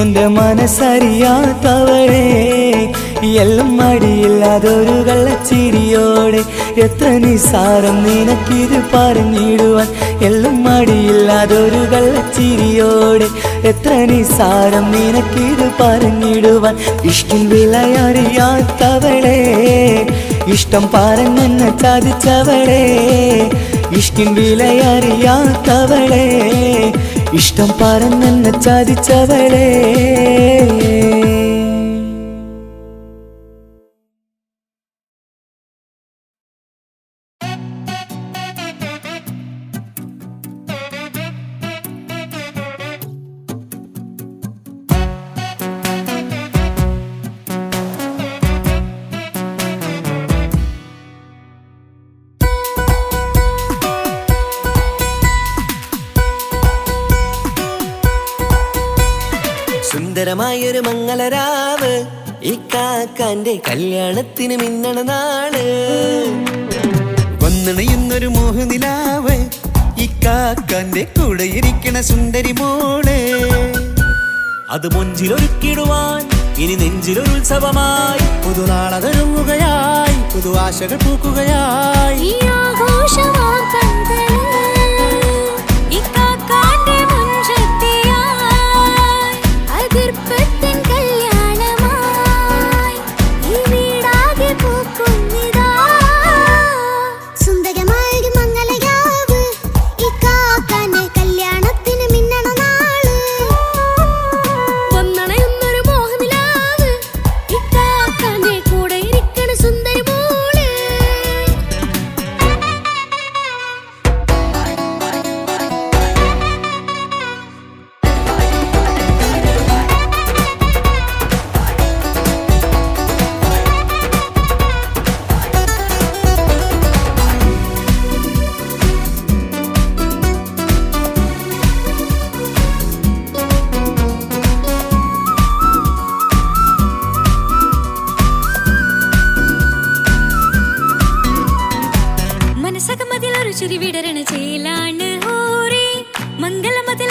എന്റെ മനസ്സറിയാത്തവളെ. എല്ലാം മടിയില്ലാതൊരു കള്ളച്ചിരിയോടെ, എത്ര നിസാരം നിനക്കിത് പറഞ്ഞിടുവാൻ. എല്ലാം മടിയില്ലാതൊരു കള്ളച്ചിരിയോടെ, എത്ര നിസാരം നിനക്കിത് പറഞ്ഞിടുവാൻ. ഇഷ്ടം വിലയറിയാത്തവളെ, ഇഷ്ടം പറഞ്ഞെന്നെ ചതിച്ചവളെ. ഇഷ്ടം വിലയറിയാത്തവളെ, ഇഷ്ടം പറഞ്ഞെന്നെ ചതിച്ചവളെ. സുന്ദരമായൊരു മംഗളരാവ്, ഇക്കാക്കാന്റെ കല്യാണത്തിന് മിന്നണ നാള്. വന്നണയുന്നൊരു മോഹനിലാവ്, ഇക്കാക്കാന്റെ കൂടെ ഇരിക്കണ സുന്ദരി മോള്. അത് മൊഞ്ചിലൊരുക്കിടുവാൻ ഇനി നെഞ്ചിലൊരു ഉത്സവമായി, പുതുനാളതൊരുങ്ങുകയായി, പുതു ആശകൾ പൂക്കുകയായി. ഈ ആഘോഷമാക്കണ്ടേ ഇക്കാക്കാന്റെ മുൻചെത്തിയായി, അതിർപ്പത്തിൻ കല്യാണമായി ഈ വീടാകെ പൂക്കുന്നിതാ. സുന്ദരി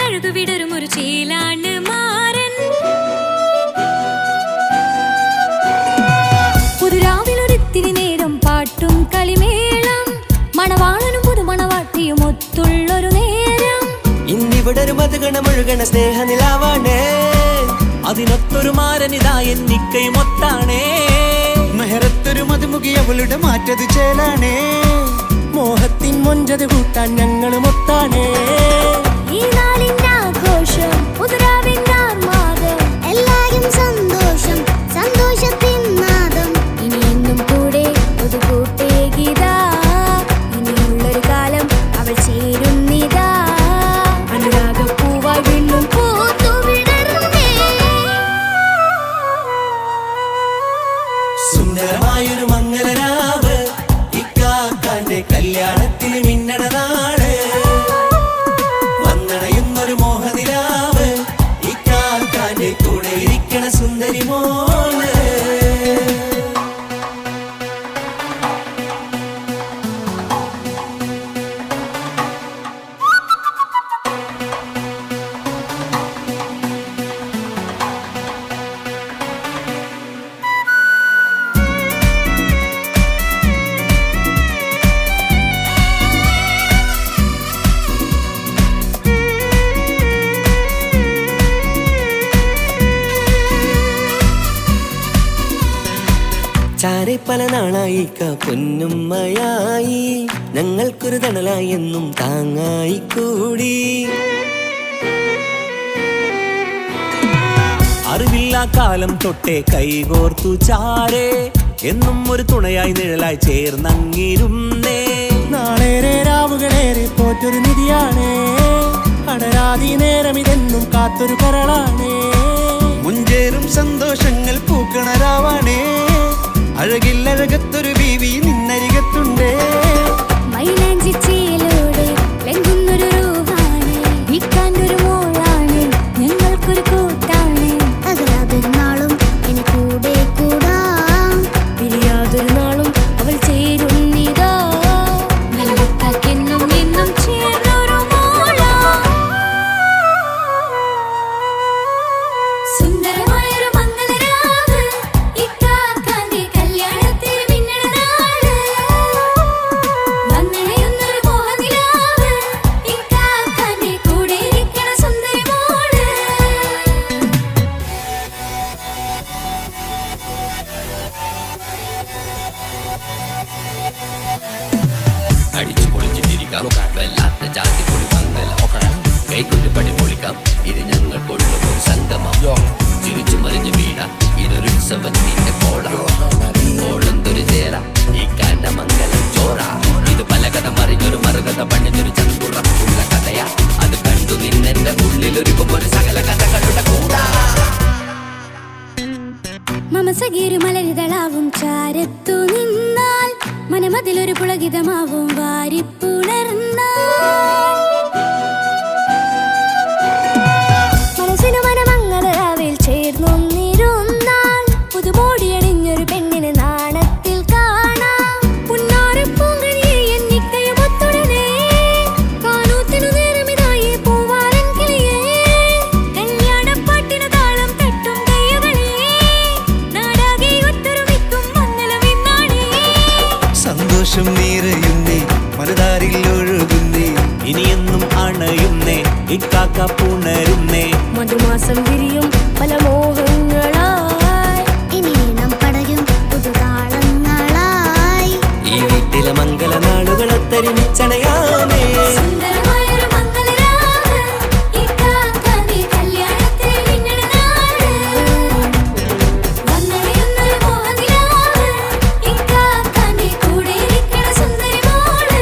അഴകു വിടരും ഒരു ചേലാണ് മാരൻ. പുതുരാവിലൊരിത്തിരി നേരം പാട്ടും കളിമേളം, മണവാളനും പുതുമണവാട്ടിയും ഒത്തുള്ളൊരു നേരം. ഇന്നിവിടെ ഒരു മധുഗണമൊഴുകണ സ്നേഹനിലാവാണേ, അതിനൊത്തൊരു മാരനിതാ എന്നിക്കയും ഒത്താണേ. മെഹറത്തൊരു മധുമുഖി അവളുടെ മാറ്റത് ചേലാണേ, മോഹത്തിൻ മൊഞ്ചത് കൂട്ടാൻ ഞങ്ങളും ഒത്താണേ. ഈ നാളിന്റെ ആഘോഷം പുതുരാവിന്റെ ആർമാദം, എല്ലാരും സന്തോഷം സന്തോഷത്തിൻ നാദം. ഇനി എന്നും കൂടെ പുതുകൂട്ടേ ഗീതാ, ഇനിയുള്ളൊരു കാലം അവൾ ചേരുന്നിതാ. അനുരാഗപ്പൂവായി വീണ്ടും പൂത്തുവിടരുന്നേ. സുന്ദരമായൊരു മംഗളരാവ്, ഇക്കാക്കാന്റെ കല്യാണത്തിന് മിന്നണ നാട്. വന്നണയുന്നൊരു മോഹനിലാവ്, ഇക്കാക്കാന്റെ കൂടെ ഇരിക്കണ സുന്ദരി മോള്. ചാരെ പല നാളായി പൊന്നുമ്മയായി, ഞങ്ങൾക്കൊരു തണലായി എന്നും താങ്ങായി കൂടി. അറിവില്ല കാലം തൊട്ടേ കൈകോർത്തു ചാരേ, എന്നും ഒരു തുണയായി നിഴലായി ചേർന്നങ്ങിരുന്നേ. നാളേറെ രാവുകളേറെ പോറ്റൊരു നിധിയാണേ, അടരാതി നേരം ഇതെന്നും കാത്തൊരു കരളാണേ. മുഞ്ചേറും സന്തോഷങ്ങൾ പൂക്കണരാവാണേ, അഴകില്ലഴകത്തൊരു ബീവി നിന്നരികത്തുണ്ടേ. മൈലാഞ്ചിച്ചേലോടെ ലംഘുന്നൊരു റൂഹാണ്, ഇക്കാന്റൊരു മോളാണ്, ഞങ്ങൾക്കൊരു കൂട്ടാണ്. അകലാതൊരു നാളും ഇനി കൂടെ കൂടാം, പിരിയാതൊരു നാളും അവൾ ചേരുന്നിതാ. നൽകക്കെന്നും എന്നും ചേർന്നൊരു മോളാ. സുന്ദരമായൊരു മംഗളരാവ്, ഇക്കാക്കാന്റെ കല്യാണത്തിന് മിന്നണ നാട്. വന്നണയുന്നൊരു മോഹനിലാവ്, ഇക്കാക്കാന്റെ കൂടെ ഇരിക്കണ സുന്ദരി മോള്. അടിച്ചു പൊളിച്ചിട്ടിരിക്കാം, വല്ലാത്ത ജാതി പൊളി മംഗലം. കൈകൊണ്ട് പടി പൊളിക്കാം, ഇത് ഞങ്ങൾ കൊള്ളും ഒരു സംഗമം. ചിരിച്ചു മറിഞ്ഞു വീണ ഇതൊരു ഉത്സവത്തിന്റെ കോളം. കോളന്തൊരു ചേര ഈ കാണ്ട മംഗലം ചോറ. ഇത് പലകഥ മറിഞ്ഞൊരു മറുകഥ പണിഞ്ഞൊരു ചന്തുറപ്പുള്ള കഥയാ. അത് കണ്ടു നിന്നെന്റെ ഉള്ളിലൊരുക്കും ഒരു സകല കഥകളുടെ കൂടാ. മമസകീരു മലരിതളാവും ചാരത്തു നിന്നാൽ, മനമതിലൊരു പുളകിതമാവും വാരിപ്പുണർന്നാൽ. മനസ്സിനു മനമംഗളരാവിൽ ചേർന്നൊന്നിരുന്നാൽ, പുതുമോടിയണിഞ്ഞൊരു പെണ്ണിന് നാണത്തിൽ കാണാം. പുന്നാരപ്പൂങ്കണിയെ എന്നിക്കയും ഒത്തുടനെ, കാനൂത്തിനു നേരമിതായി പൂവാലൻ കിളിയേ. കല്യാണപ്പാട്ടിനു താളം തട്ടും കയ്യുകളേ, നാടാകെ ഒത്തൊരുമിക്കും മംഗളം ഇന്നാണേ. സന്തോഷം നിറയുന്നേ, മനതാരിൽ ഒഴുകുന്നേ, ഇനിയെന്നും അണയുന്നേ, ഇക്കാക്ക പുണരുന്നേ. മധുമാസം വിരിയും പല മോഹങ്ങളായി, ഇനി നാം പടരും പുതുതാളങ്ങളായി. ഈ വീട്ടിലെ മംഗളനാളുകളൊത്തരിമിച്ചണയാമേ. സുന്ദരമായൊരു മംഗളരാവ്, ഇക്കാക്കാന്റെ കല്യാണത്തിന് മിന്നണ നാട്. വന്നണയുന്നൊരു മോഹനിലാവ്, ഇക്കാക്കാന്റെ കൂടെ ഇരിക്കണ സുന്ദരി മോള്.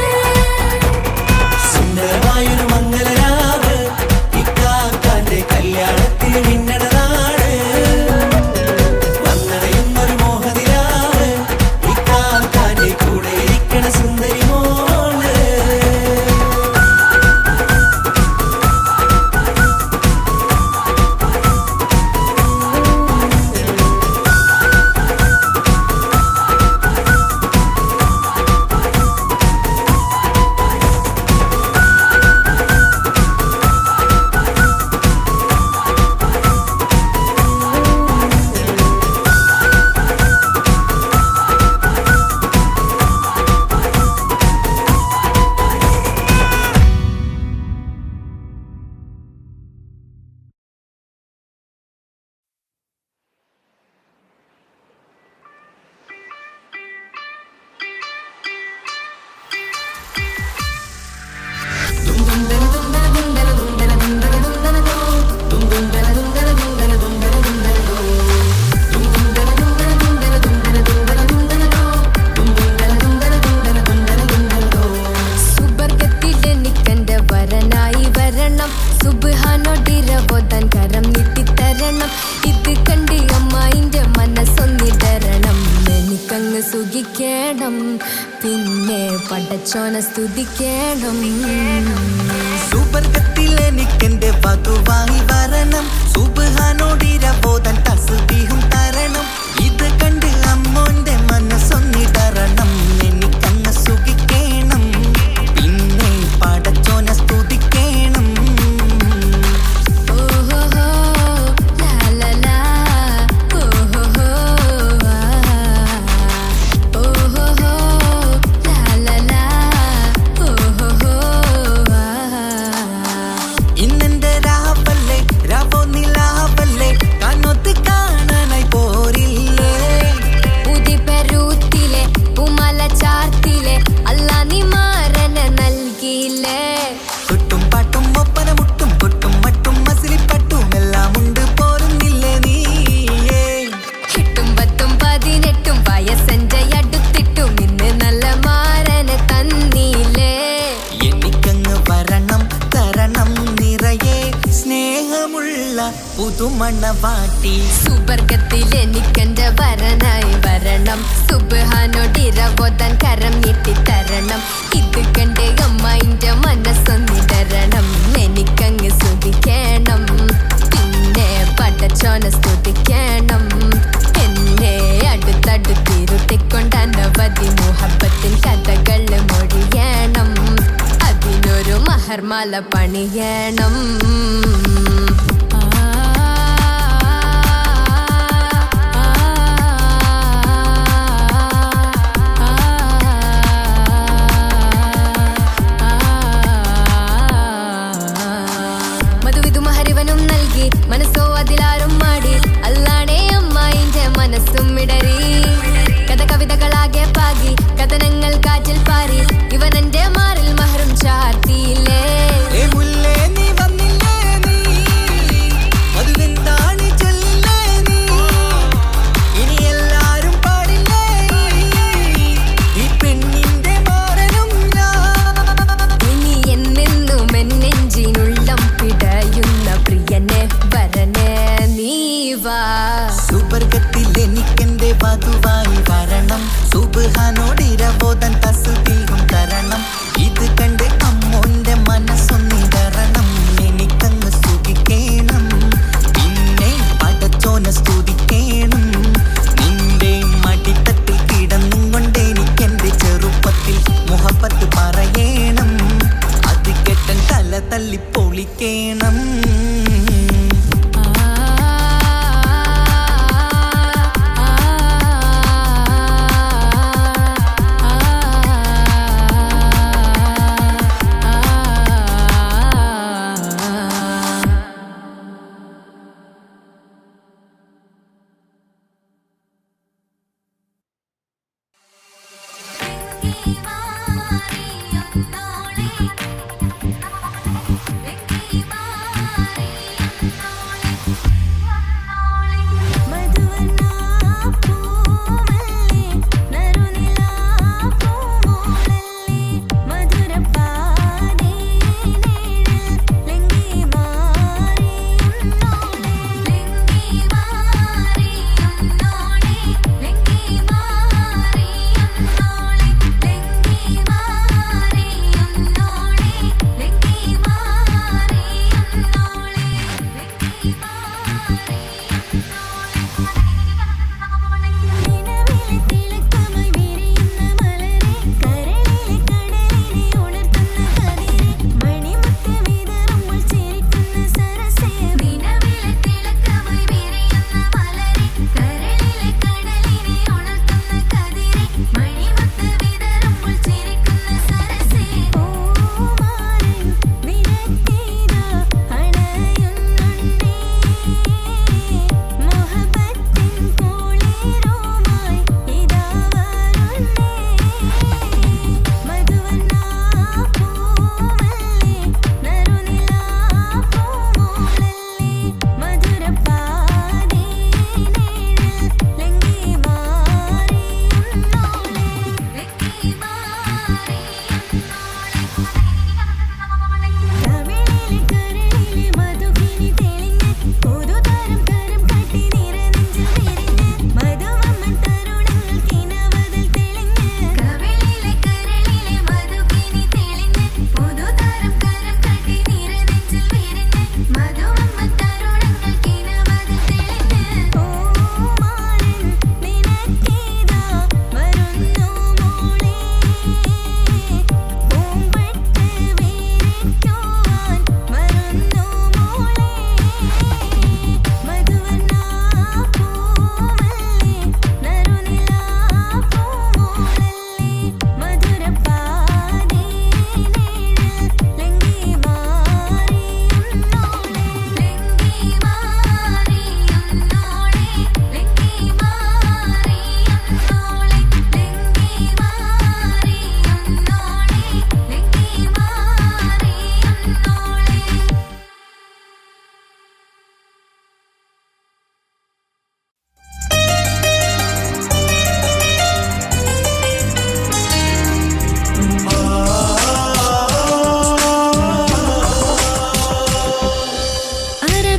സുന്ദരമായൊരു മംഗളരാവ്, ഇക്കാക്കാന്റെ കല്യാണത്തിന് മിന്നണ നാട്. വന്നണയുന്നൊരു മോഹനിലാവ്, ഇക്കാക്കാന്റെ കൂടെ ഇരിക്കണ സുന്ദരി മോള്. പടച്ചോനെ സ്തുതിക്കണം. സുബർഗത്തിൽ എനിക്കെന്റെ വധുവായി വരണം, സുബ്ഹാനോടിരബോധൻ തസ്ബീഹും തരണം. ഇത് കണ്ട് അമ്മോന്റെ മനസ്സൊന്നിടറണം, എനിക്കങ്ങ് സുഖിക്കണം, പിന്നെ പടച്ചോനെ സ്തുതിക്കണം. ഓഹോഹോ ലാ ലാ ലാ ഓഹോഹോ ഓഹോഹോ ലാ ലാ ലാ ഓഹോഹോ ഇന്നെന്റെ രാവല്ലേ രാവോ നിലാവല്ലേ, കണ്ണൊത്ത് കാണാനായി പോരില്ലേ. ഉദിപെരൂത്തിലെ ഉമല ചാർത്തിലെ അല്ലാ നീ മാരനെ നൽകിയില്ലേ. തൊട്ടും പാട്ടും ഒപ്പന മുട്ടും കൊട്ടും മട്ടും മസിലിപ്പട്ടും എല്ലാം ഉണ്ട് പോരുന്നില്ലേ നീയേ. 8 10 18 വയസ്സെന്റെ അടുത്തിട്ടും ഇന്ന് നല്ല മാരനെ തന്നീലേ. എനിക്കങ്ങ് വരണം തരണം നിറയെ സ്നേഹമുള്ള പുതുമണവാട്ടി. സുബർഗത്തിൽ എനിക്കെന്റെ വരനായി വരണം, സുബ്ഹാനോടിരബോധൻ കരം നീട്ടി തരണം. ഇത് കണ്ട് അമ്മയിന്റെ മനസ്സൊന്നിടരണം, എനിക്കങ്ങ് സ്തുതിക്കണം, പിന്നെ പടച്ചോനെ സ്തുതിക്കണം. എന്നെ അടുത്തടുത്തിരുത്തിക്കൊണ്ട് അനവധി മുഹബത്തിൻ കഥകൾ മൊഴിയണം, അതിനൊരു മഹർമാല പണിയണം. മധുവിധു മഹരിവനും നൽകി മനസ്സോ അതിലാരും മാടി, അല്ലാണേ അമ്മായിന്റെ മനസ്സും ഇടറി. കഥ കവിതകളാകെ പാകി കഥനങ്ങൾ കാറ്റിൽ പാറി, ഇവനെന്റെ മാറിൽ മഹറും ചാർത്തിയില്ലേ. ഏ മുല്ലേ നീ വന്നില്ലേ നീ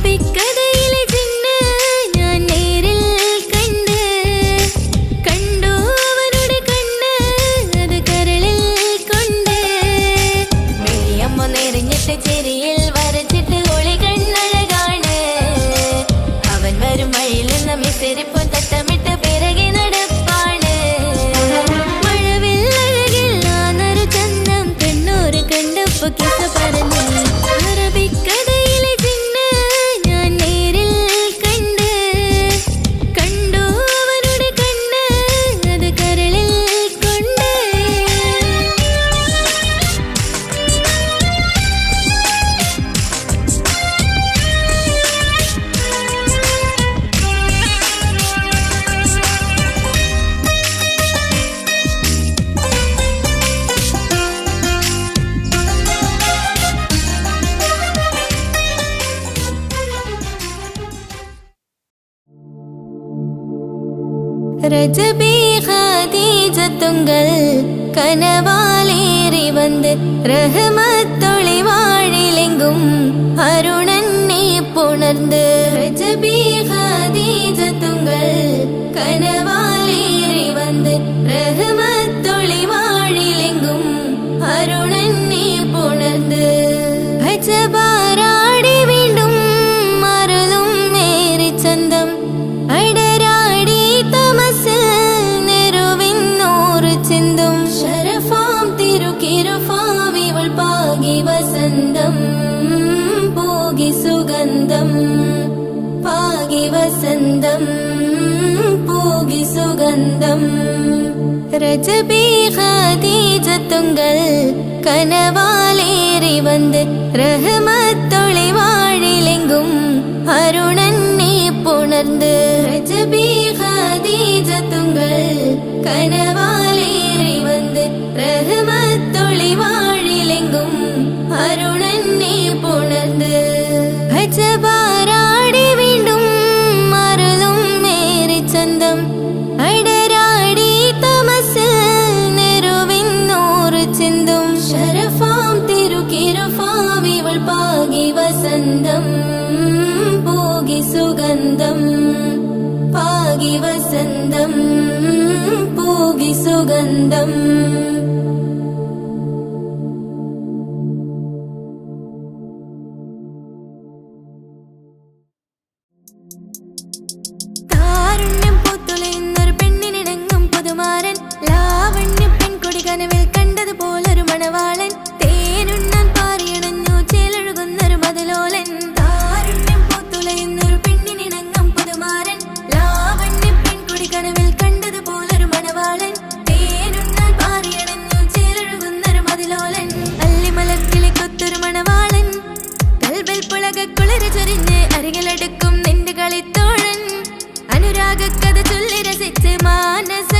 അറബിക്കഥയിലെ ജിന്ന് ഞാൻ നേരിൽ കണ്ട് കണ്ടു അവരുടെ കണ്ണ് അത് കരളിൽ കൊണ്ട് വെളിയമ്മ നിറഞ്ഞിട്ട് ചെരിയിൽ വരച്ചിട്ട് ഒളി കണ്ണഴകാണ് അവൻ വരും വഴിയിൽ നിന്ന് മിസരിപ്പ് തട്ടമിട്ട് പിറകെ നടപ്പാണ് മഴവിൽ അഴകിൽ നാനൊരു ചന്തം കണ്ണൂര് കണ്ടപ്പോ കിസ പറഞ്ഞു അറബിക്കഥയിലെ ജിന്ന് ഞാൻ നേരിൽ കണ്ട് കണ്ടു അവരുടെ കണ്ണ് അത് കരളിൽ കൊണ്ട് ரஜபி ஹதீஜத்துங்கள் கனவாலேறி வந்து ரஹமத்தொளி வாழிலெங்கும் அருணன்னே புணர்ந்து ரஜபி ஹதீஜத்துங்கள் கனவாலேறி வந்து ரஹமத்தொளி வாழிலெங்கும் அருணன்னே புணர்ந்து அஜபாராடி വീണ്ടും മറലും മേരി ചന്തം അടരാടി തമസിൽ നെരുവിന്നൂറ് ചിന്തും ശരഫാം തിരുക്കിരുഫാം ഇവൾ പാകി വസന്തം പോകി സുഗന്ധം പാകി വസന്തം പോകി സുഗന്ധം രജബി ഖദീജത്തുങ്കൾ കനവാലേറി വന്ന് റഹ്മത്തൊളി വാഴിലെങ്കും അരുണന്നെ പുണർന്ന് രജബി ഖദീജത്തുങ്കൾ കനവാലേറി വന്ന് റഹ്മത്തൊളി വാഴിലെങ്കും അരുണന്നെ പുണർന്ന് അജബാരാടി വീണ്ടും മറലും മേരി ചന്തം അടരാടി തമസിൽ നെരുവിന്നൂറ് ചിന്തും ശരഫാം തിരുക്കിരുഫാം ഇവൾ പാകി വസന്തം പോകി സുഗന്ധം പാകി വസന്തം പോകി സുഗന്ധം താരുണ്യം പൂത്തുലയുന്നൊരു പെണ്ണിനിണങ്ങും പുതുമാരൻ ലാവണ്യ പെൺകൊടി കനവിൽ കണ്ടതുപോലൊരു മണവാളൻ തേനുണ്ണാൻ പാറിയണഞ്ഞു ചേലൊഴുകുന്നൊരു മതിലോലൻ താരുണ്യം പൂത്തുലയുന്നൊരു പെണ്ണിനിണങ്ങും പുതുമാരൻ ലാവണ്യ പെൺകൊടി കനവിൽ കണ്ടതുപോലൊരു മണവാളൻ തേനുണ്ണാൻ പാറിയണഞ്ഞു ചേലൊഴുകുന്നൊരു മതിലോലൻ അല്ലിമലർക്കിളി കൊത്തൊരു മണവാളൻ കൽബിൽ പുളകുളിര് ചൊരിഞ്ഞ് അരികിലടുക്കും നിന്റെ കളിത്തോഴൻ അനുരാഗ കഥ ചൊല്ലി രസിച്ച് മാനസ